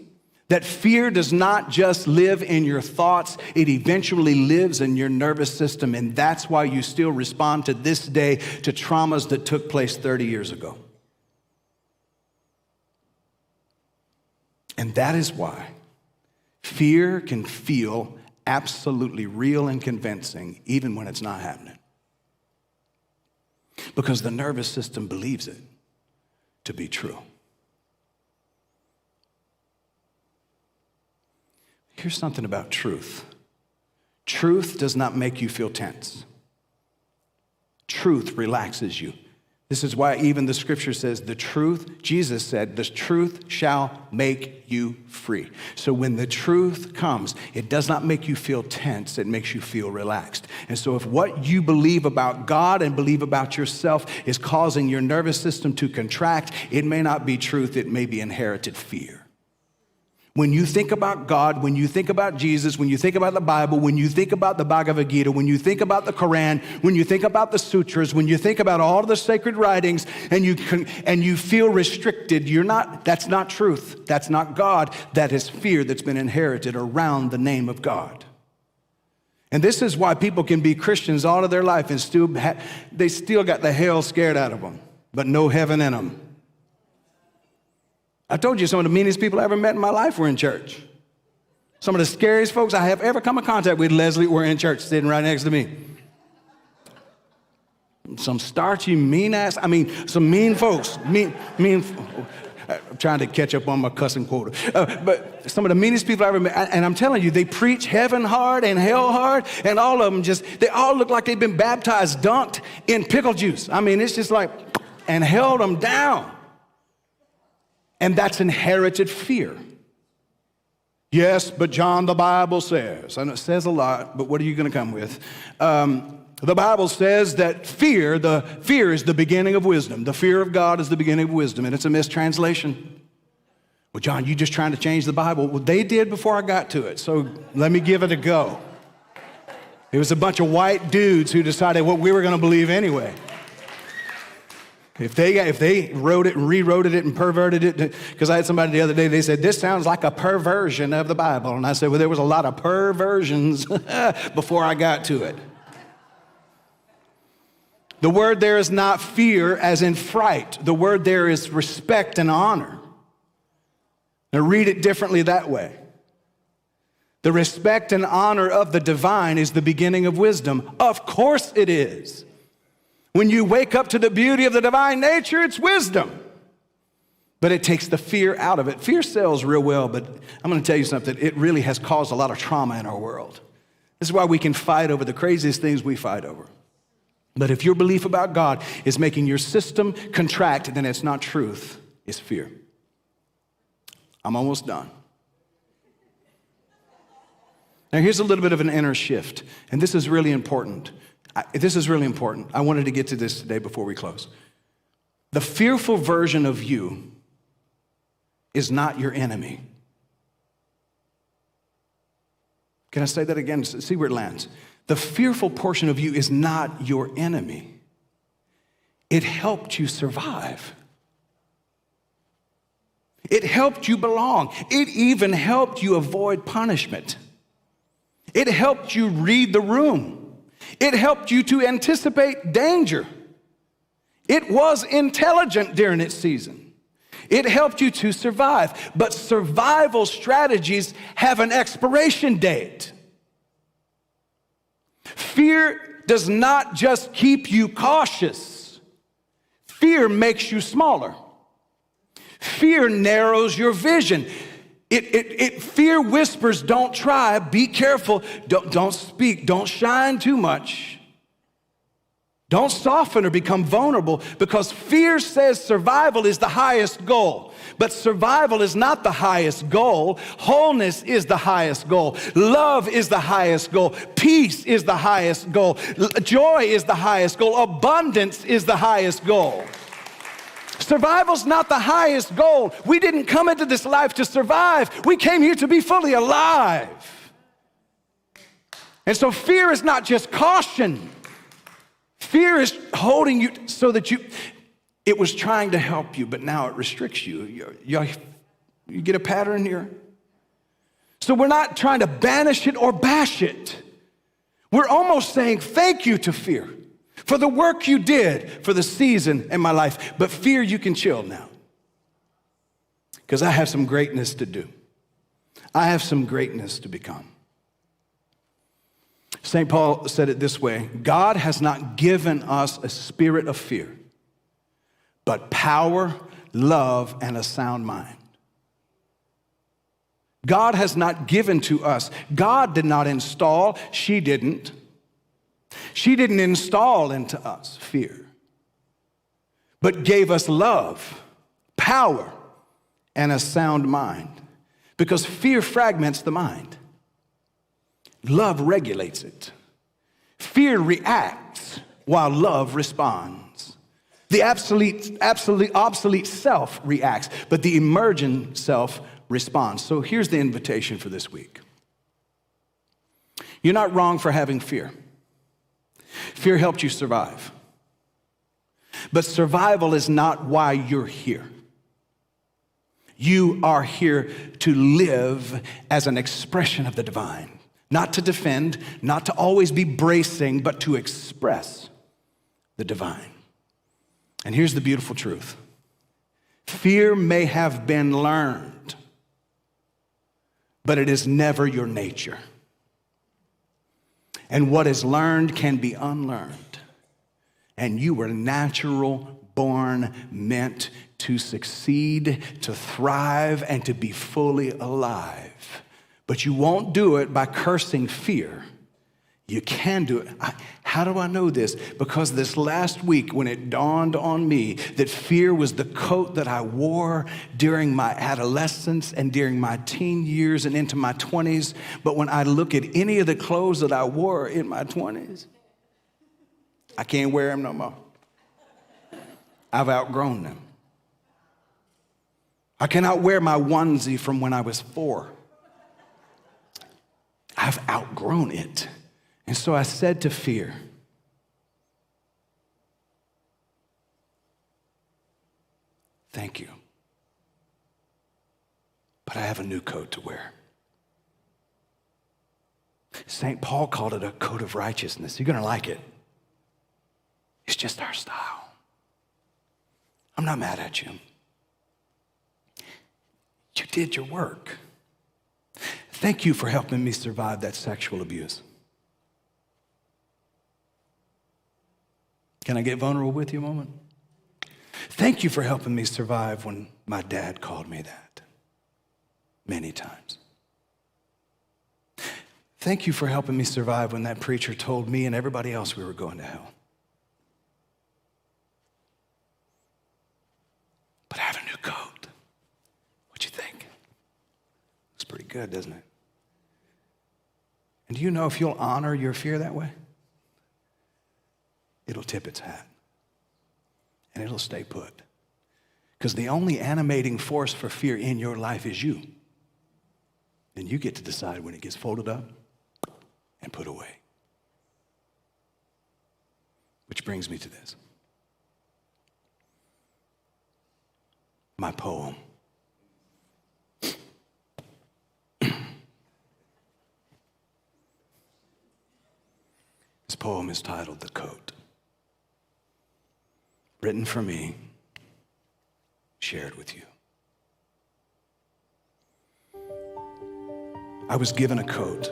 Speaker 2: that fear does not just live in your thoughts, it eventually lives in your nervous system, and that's why you still respond to this day to traumas that took place 30 years ago. And that is why fear can feel absolutely real and convincing, even when it's not happening. Because the nervous system believes it to be true. Here's something about truth. Truth does not make you feel tense. Truth relaxes you. This is why even the scripture says the truth, Jesus said, the truth shall make you free. So when the truth comes, it does not make you feel tense, it makes you feel relaxed. And so if what you believe about God and believe about yourself is causing your nervous system to contract, it may not be truth, it may be inherited fear. When you think about God, when you think about Jesus, when you think about the Bible, when you think about the Bhagavad Gita, when you think about the Quran, when you think about the sutras, when you think about all of the sacred writings and you feel restricted, that's not truth. That's not God. That is fear that's been inherited around the name of God. And this is why people can be Christians all of their life and they still got the hell scared out of them, but no heaven in them. I told you some of the meanest people I ever met in my life were in church. Some of the scariest folks I have ever come in contact with, Leslie, were in church, sitting right next to me. Some starchy, some mean folks. I'm trying to catch up on my cussing quota. But some of the meanest people I ever met, and I'm telling you, they preach heaven hard and hell hard, and all of them they all look like they've been baptized, dunked in pickle juice. It's just like, and held them down. And that's inherited fear. Yes, but John, the Bible says, and it says a lot, but what are you going to come with? The Bible says that fear is the beginning of wisdom. The fear of God is the beginning of wisdom, and it's a mistranslation. Well, John, you just trying to change the Bible. Well, they did before I got to it, so let me give it a go. It was a bunch of white dudes who decided what we were going to believe anyway. If they wrote it and rewrote it and perverted it, because I had somebody the other day, they said, this sounds like a perversion of the Bible. And I said, well, there was a lot of perversions before I got to it. The word there is not fear as in fright. The word there is respect and honor. Now read it differently that way. The respect and honor of the divine is the beginning of wisdom. Of course it is. When you wake up to the beauty of the divine nature, it's wisdom. But it takes the fear out of it. Fear sells real well, but I'm going to tell you something. It really has caused a lot of trauma in our world. This is why we can fight over the craziest things we fight over. But if your belief about God is making your system contract, then it's not truth, it's fear. I'm almost done. Now here's a little bit of an inner shift, and this is really important. I wanted to get to this today before we close. The fearful version of you is not your enemy. Can I say that again? See where it lands. The fearful portion of you is not your enemy. It helped you survive. It helped you belong. It even helped you avoid punishment. It helped you read the room. It helped you to anticipate danger. It was intelligent during its season. It helped you to survive. But survival strategies have an expiration date. Fear does not just keep you cautious. Fear makes you smaller. Fear narrows your vision. Fear whispers, don't try, be careful, don't speak, don't shine too much. Don't soften or become vulnerable, because fear says survival is the highest goal. But survival is not the highest goal. Wholeness is the highest goal. Love is the highest goal. Peace is the highest goal. Joy is the highest goal. Abundance is the highest goal. Survival's not the highest goal. We didn't come into this life to survive. We came here to be fully alive. And so fear is not just caution. Fear is holding you so that it was trying to help you, but now it restricts you. You get a pattern here? So we're not trying to banish it or bash it. We're almost saying thank you to fear for the work you did for the season in my life. But fear, you can chill now, because I have some greatness to do. I have some greatness to become. St. Paul said it this way: God has not given us a spirit of fear, but power, love, and a sound mind. God has not given to us. God did not install. She didn't. She didn't install into us fear, but gave us love, power, and a sound mind. Because fear fragments the mind. Love regulates it. Fear reacts while love responds. The obsolete self reacts, but the emergent self responds. So here's the invitation for this week. You're not wrong for having fear. Fear helped you survive. But survival is not why you're here. You are here to live as an expression of the divine. Not to defend, not to always be bracing, but to express the divine. And here's the beautiful truth. Fear may have been learned, but it is never your nature. And what is learned can be unlearned. And you were natural born, meant to succeed, to thrive, and to be fully alive. But you won't do it by cursing fear. You can do it. How do I know this? Because this last week, when it dawned on me that fear was the coat that I wore during my adolescence and during my teen years and into my 20s, but when I look at any of the clothes that I wore in my 20s, I can't wear them no more. I've outgrown them. I cannot wear my onesie from when I was 4. I've outgrown it. And so I said to fear, thank you, but I have a new coat to wear. St. Paul called it a coat of righteousness. You're going to like it. It's just our style. I'm not mad at you. You did your work. Thank you for helping me survive that sexual abuse. Can I get vulnerable with you a moment? Thank you for helping me survive when my dad called me that many times. Thank you for helping me survive when that preacher told me and everybody else we were going to hell. But I have a new coat. What you think? Looks pretty good, doesn't it? And do you know if you'll honor your fear that way, it'll tip its hat and it'll stay put. Because the only animating force for fear in your life is you. Then you get to decide when it gets folded up and put away. Which brings me to this. My poem. This poem is titled The Coat. Written for me, shared with you. I was given a coat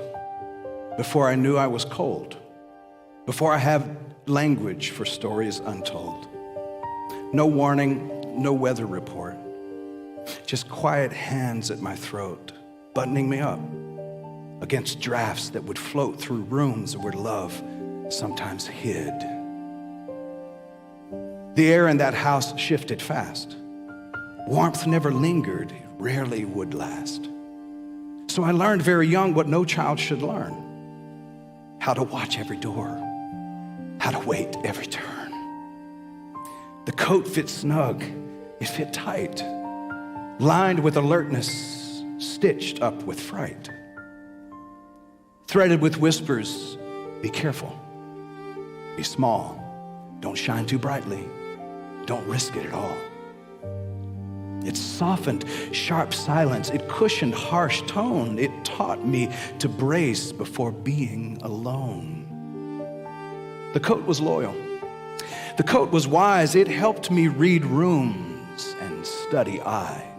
Speaker 2: before I knew I was cold, before I had language for stories untold. No warning, no weather report. just quiet hands at my throat, buttoning me up against drafts that would float through rooms where love sometimes hid. The air in that house shifted fast. Warmth never lingered, it rarely would last. So I learned very young what no child should learn: how to watch every door, how to wait every turn. The coat fit snug, it fit tight, lined with alertness, stitched up with fright. Threaded with whispers, be careful, be small, don't shine too brightly, don't risk it at all. It softened sharp silence, it cushioned harsh tone, it taught me to brace before being alone. The coat was loyal, the coat was wise, it helped me read rooms and study eyes.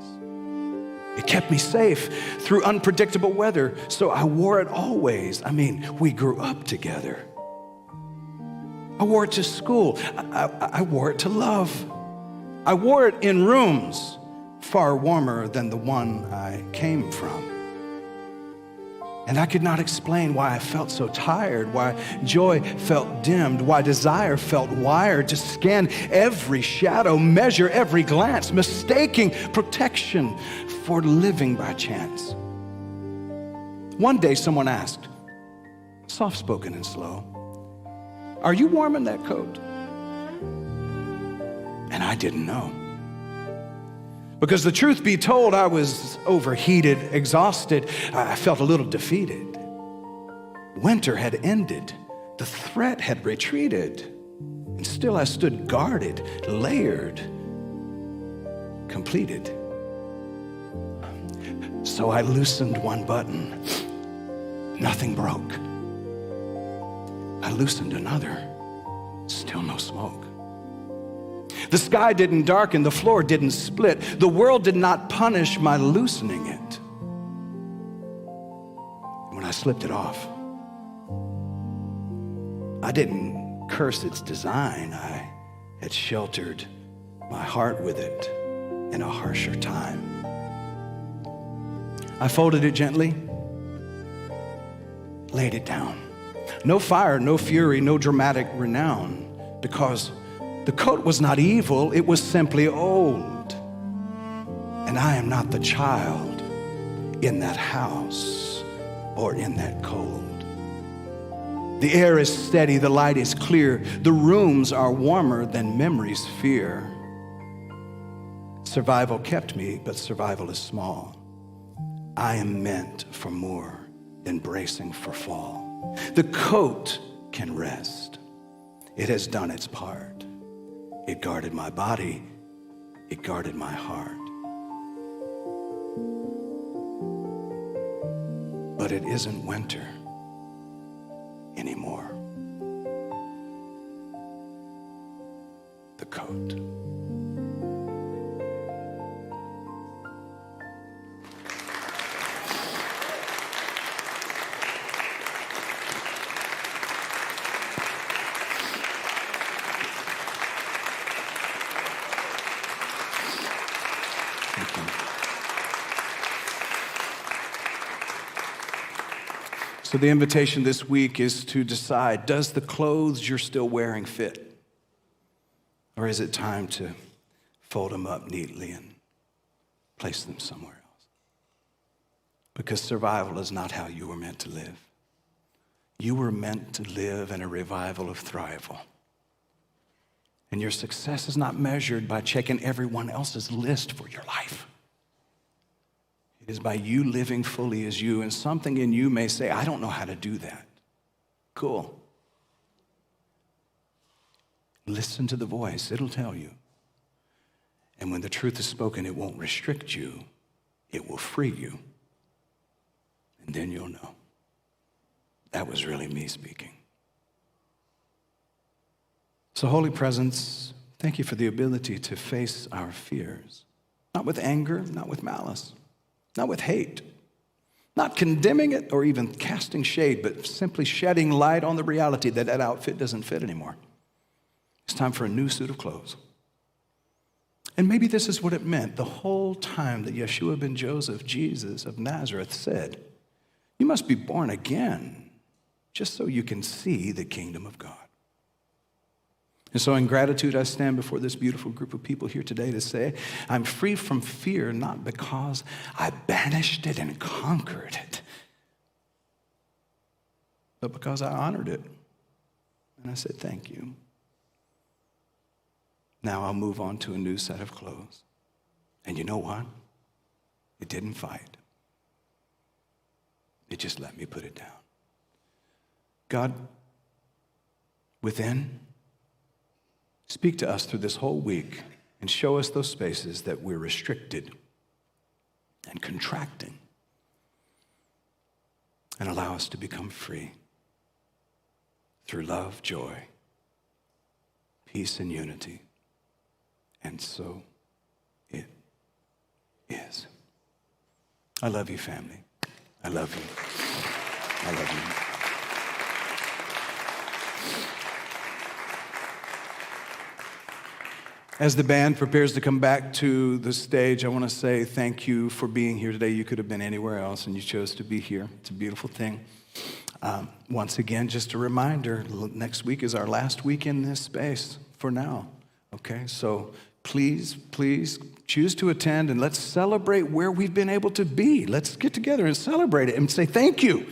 Speaker 2: It kept me safe through unpredictable weather, so I wore it always. We grew up together. I wore it to school. I wore it to love. I wore it in rooms far warmer than the one I came from. And I could not explain why I felt so tired, why joy felt dimmed, why desire felt wired to scan every shadow, measure every glance, mistaking protection for living by chance. One day someone asked, soft-spoken and slow, "Are you warm in that coat?" And I didn't know. Because the truth be told, I was overheated, exhausted. I felt a little defeated. Winter had ended. The threat had retreated. And still I stood guarded, layered, completed. So I loosened one button. Nothing broke. I loosened another. Still no smoke. The sky didn't darken, the floor didn't split. The world did not punish my loosening it. When I slipped it off, I didn't curse its design. I had sheltered my heart with it in a harsher time. I folded it gently, laid it down. No fire, no fury, no dramatic renown, because the coat was not evil, it was simply old. And I am not the child in that house or in that cold. The air is steady, the light is clear, the rooms are warmer than memories fear. Survival kept me, but survival is small. I am meant for more than bracing for fall. The coat can rest. It has done its part. It guarded my body. It guarded my heart. But it isn't winter anymore. The coat. So the invitation this week is to decide, does the clothes you're still wearing fit? Or is it time to fold them up neatly and place them somewhere else? Because survival is not how you were meant to live. You were meant to live in a revival of thrival. And your success is not measured by checking everyone else's list for your life. It is by you living fully as you, and something in you may say, I don't know how to do that. Cool. Listen to the voice, it'll tell you. And when the truth is spoken, it won't restrict you, it will free you. And then you'll know. That was really me speaking. So, Holy Presence, thank you for the ability to face our fears. Not with anger, not with malice. Not with hate, not condemning it or even casting shade, but simply shedding light on the reality that that outfit doesn't fit anymore. It's time for a new suit of clothes. And maybe this is what it meant the whole time that Yeshua ben Joseph, Jesus of Nazareth, said, you must be born again just so you can see the kingdom of God. And so in gratitude, I stand before this beautiful group of people here today to say, I'm free from fear, not because I banished it and conquered it, but because I honored it. And I said, thank you. Now I'll move on to a new set of clothes. And you know what? It didn't fight. It just let me put it down. God, within, speak to us through this whole week and show us those spaces that we're restricted and contracting, and allow us to become free through love, joy, peace, and unity. And so it is. I love you, family. I love you. I love you. As the band prepares to come back to the stage, I want to say thank you for being here today. You could have been anywhere else, and you chose to be here. It's a beautiful thing. Once again, just a reminder, next week is our last week in this space for now. Okay, so please choose to attend, and let's celebrate where we've been able to be. Let's get together and celebrate it and say thank you.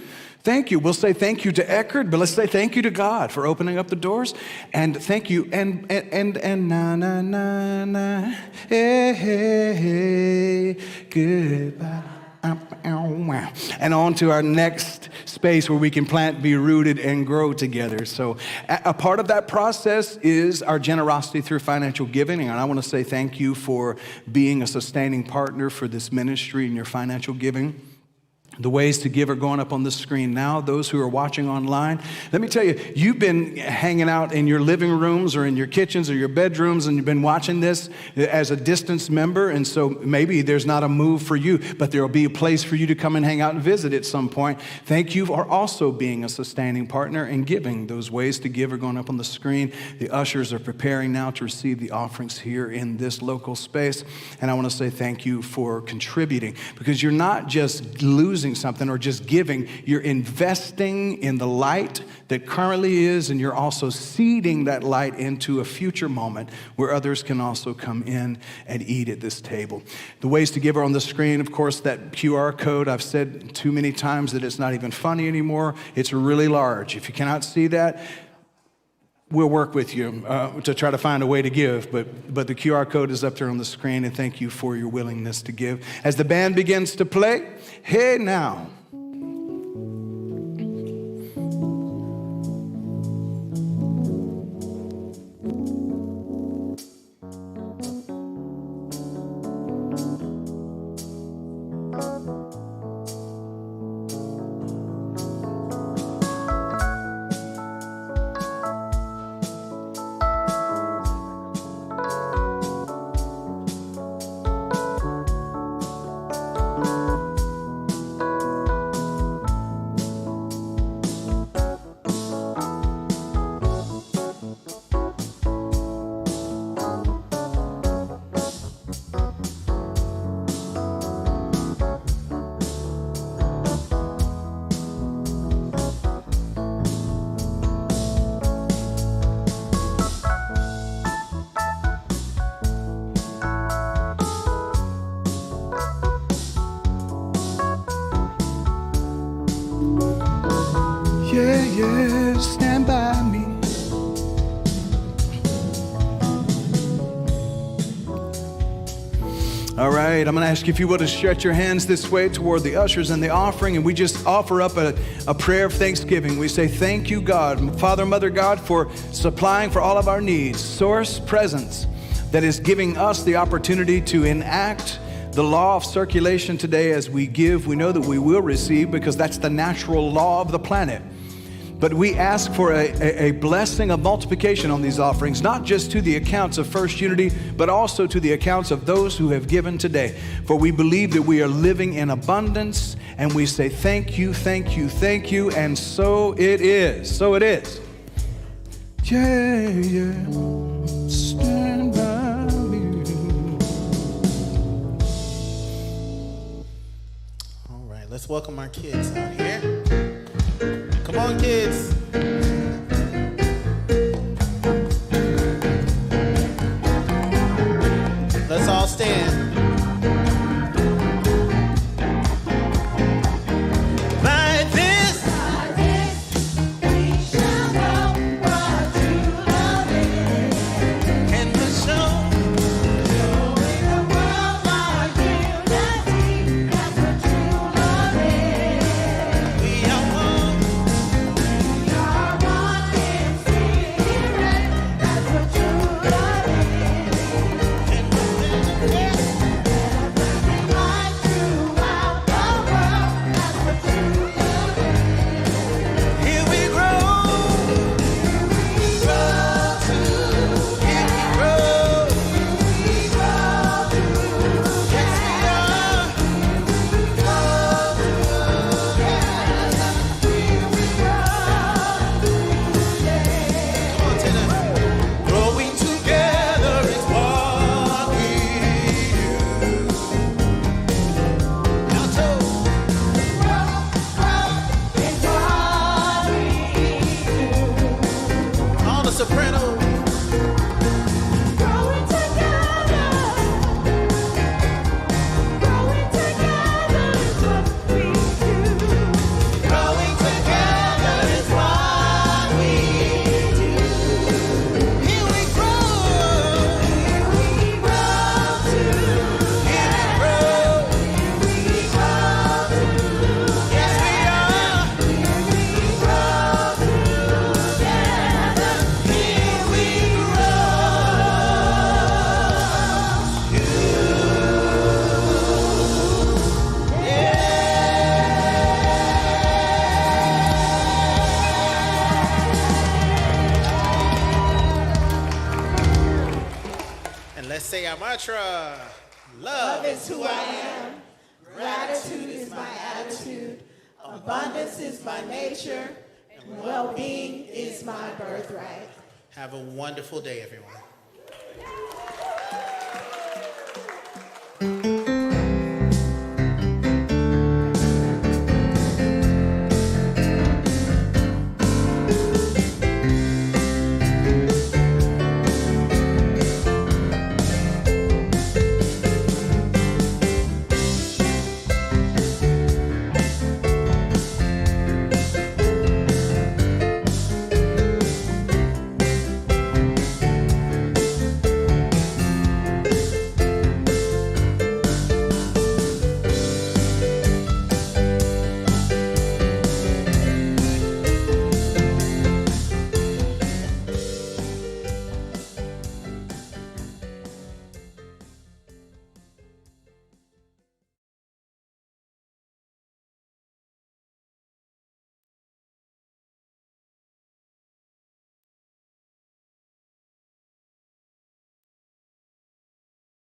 Speaker 2: Thank you. We'll say thank you to Eckerd, but let's say thank you to God for opening up the doors. And thank you. And na na na na. Hey, hey, hey. Goodbye. And on to our next space where we can plant, be rooted, and grow together. So a part of that process is our generosity through financial giving. And I want to say thank you for being a sustaining partner for this ministry and your financial giving. The ways to give are going up on the screen now. Those who are watching online, let me tell you, you've been hanging out in your living rooms or in your kitchens or your bedrooms, and you've been watching this as a distance member, and so maybe there's not a move for you, but there will be a place for you to come and hang out and visit at some point. Thank you for also being a sustaining partner and giving. Those ways to give are going up on the screen. The ushers are preparing now to receive the offerings here in this local space, and I want to say thank you for contributing, because you're not just losing something or just giving, you're investing in the light that currently is, and you're also seeding that light into a future moment where others can also come in and eat at this table. The ways to give are on the screen. Of course, that QR code, I've said too many times that it's not even funny anymore. It's really large. If you cannot see that, we'll work with you to try to find a way to give, but the QR code is up there on the screen, and thank you for your willingness to give. As the band begins to play, hey now. Yeah, stand by me. All right, I'm going to ask you if you will to stretch your hands this way toward the ushers and the offering, and we just offer up a prayer of thanksgiving. We say, thank you, God, Father, Mother, God, for supplying for all of our needs. Source presence that is giving us the opportunity to enact the law of circulation today as we give. We know that we will receive because that's the natural law of the planet. But we ask for a blessing of multiplication on these offerings, not just to the accounts of First Unity, but also to the accounts of those who have given today. For we believe that we are living in abundance, and we say thank you, thank you, thank you, and so it is. So it is. Yeah, yeah. Stand by me.
Speaker 1: Let's welcome our kids out here. Come on, kids. Let's all stand. Say our mantra. Love is who I am. Gratitude is my attitude. Abundance is my nature. And well-being is my birthright. Have a wonderful day, everyone.